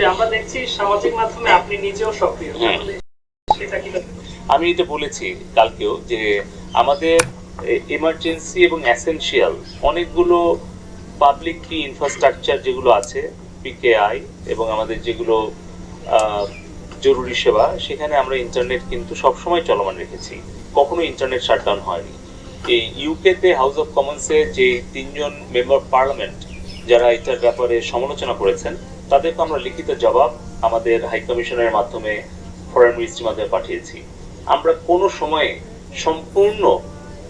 আমরা দেখছি সামাজিক মাধ্যমে আপনি নিজেও সক্রিয়, সেটা কি? আমি এটা বলেছি কালকেও যে আমাদের এমার্জেন্সি এবং এসেনশিয়াল অনেকগুলো পাবলিক কি ইনফ্রাস্ট্রাকচার যেগুলো আছে, পিকেআই এবং আমাদের যেগুলো জরুরি সেবা, সেখানে আমরা ইন্টারনেট কিন্তু সবসময় চলমান রেখেছি, কখনো ইন্টারনেট শাটডাউন হয়নি। এই ইউকেতে হাউস অফ কমন্সে যে 3জন মেম্বার পার্লামেন্ট যারা এটার ব্যাপারে সমালোচনা করেছেন, তাদেরকে আমরা লিখিত জবাব আমাদের হাই কমিশনের মাধ্যমে, ফরেন মিনিস্ট্রির মাধ্যমে পাঠিয়েছি। আমরা কোনো সময়ে সম্পূর্ণ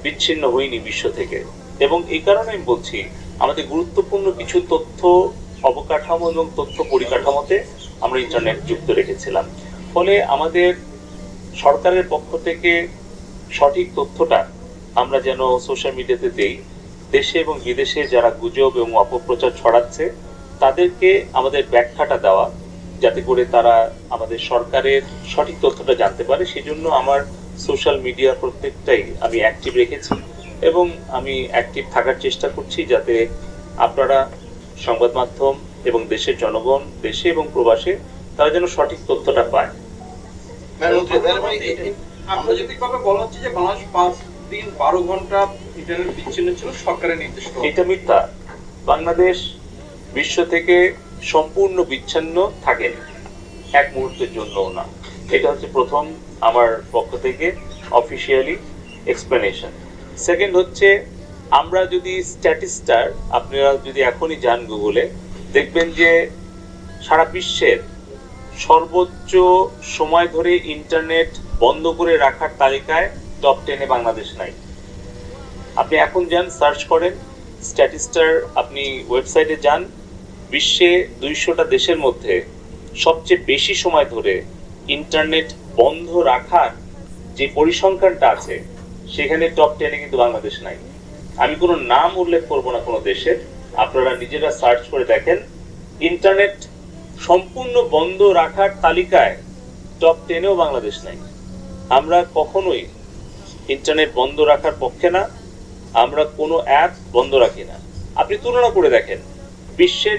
বিচ্ছিন্ন হইনি বিশ্ব থেকে, এবং এই কারণে আমি বলছি আমাদের গুরুত্বপূর্ণ কিছু তথ্য অবকাঠামো এবং তথ্য পরিকাঠামোতে আমরা ইন্টারনেট যুক্ত রেখেছিলাম। ফলে আমাদের সরকারের পক্ষ থেকে সঠিক তথ্যটা আমরা যেন সোশ্যাল মিডিয়াতে দেই, দেশে এবং বিদেশে যারা গুজব এবং অপপ্রচার ছড়াচ্ছে তাদেরকে আমাদের ব্যাখ্যাটা দেওয়া, যাতে করে তারা আমাদের সরকারের সঠিক তথ্যটা জানতে পারে। সেজন্য আমার সোশ্যাল মিডিয়া প্রত্যেকটাই আমি অ্যাক্টিভ রেখেছি, এবং আমি অ্যাক্টিভ থাকার চেষ্টা করছি যাতে আপনারা, সংবাদ মাধ্যম এবং দেশের জনগণ, দেশে এবং প্রবাসে, তারা যেন সঠিক তথ্যটা পায়। আন্তর্জাতিকভাবে বলা হচ্ছে যে বাংলাদেশ 5 দিন 12 ঘন্টা ইন্টারনেট বিচ্ছিন্ন ছিল সরকারের নির্দেশ। এটা মিথ্যা। বাংলাদেশ বিশ্ব থেকে সম্পূর্ণ বিচ্ছিন্ন থাকেনি, এক মুহূর্তের জন্যও না। এটা হচ্ছে প্রথম আমার পক্ষ থেকে অফিসিয়ালি এক্সপ্লেনেশন। সেকেন্ড হচ্ছে, আমরা যদি স্ট্যাটিস্টার, আপনারা যদি এখনই যান গুগলে, দেখবেন যে সারা বিশ্বের সর্বোচ্চ সময় ধরে ইন্টারনেট বন্ধ করে রাখার তালিকায় টপ 10-এ বাংলাদেশ নাই। আপনি এখন যান, সার্চ করেন স্ট্যাটিস্টার, আপনি ওয়েবসাইটে যান, বিশ্বে 200টা দেশের মধ্যে সবচেয়ে বেশি সময় ধরে ইন্টারনেট বন্ধ রাখার যে পরিসংখ্যানটা আছে, সেখানে টপ 10-এ কিন্তু বাংলাদেশ নাই। আমি কোনো নাম উল্লেখ করব না কোনো দেশের, আপনারা নিজেরা সার্চ করে দেখেন, ইন্টারনেট সম্পূর্ণ বন্ধ রাখার তালিকায় টপ 10-এও বাংলাদেশ নাই। আমরা কখনোই ইন্টারনেট বন্ধ রাখার পক্ষে না, আমরা কোনো অ্যাপ বন্ধ রাখি না। আপনি তুলনা করে দেখেন, বিশ্বের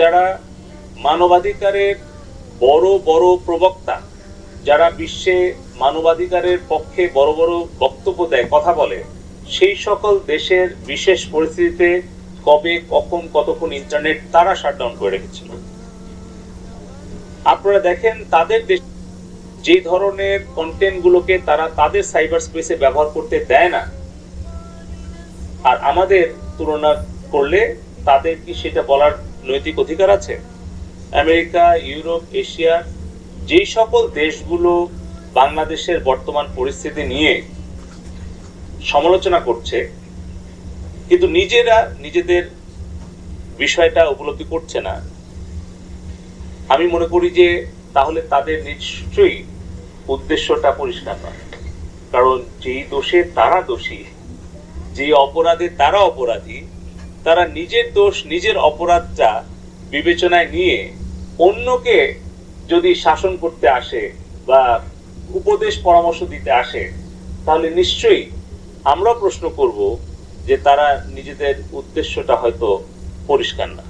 যারা মানবাধিকারের বড় বড় প্রবক্তা, যারা বিশ্বে মানবাধিকারের পক্ষে বড় বড় বক্তব্য দেয়, কথা বলে, সেই সকল দেশের বিশেষ পরিস্থিতিতে কবে, কখন, কতক্ষণ ইন্টারনেট তারা শাটডাউন করে রেখেছিল। আপনারা দেখেন তাদের দেশ যে ধরনের কন্টেন্ট গুলোকে তারা তাদের সাইবার স্পেসে ব্যবহার করতে দেয় না, আর আমাদের তুলনা করলে তাদের কি সেটা বলার নৈতিক অধিকার আছে? আমেরিকা, ইউরোপ, এশিয়ার যেই সকল দেশগুলো বাংলাদেশের বর্তমান পরিস্থিতি নিয়ে সমালোচনা করছে, কিন্তু নিজেরা নিজেদের বিষয়টা উপলব্ধি করছে না, আমি মনে করি যে তাহলে তাদের নিশ্চয়ই উদ্দেশ্যটা পরিষ্কার নয়। কারণ যেই দোষে তারা দোষী, যে অপরাধে তারা অপরাধী, তারা নিজের দোষ, নিজের অপরাধটা বিবেচনায় নিয়ে অন্যকে যদি শাসন করতে আসে বা উপদেশ পরামর্শ দিতে আসে, তাহলে নিশ্চয়ই আমরা প্রশ্ন করব যে তারা নিজেদের উদ্দেশ্যটা হয়তো পরিষ্কার না।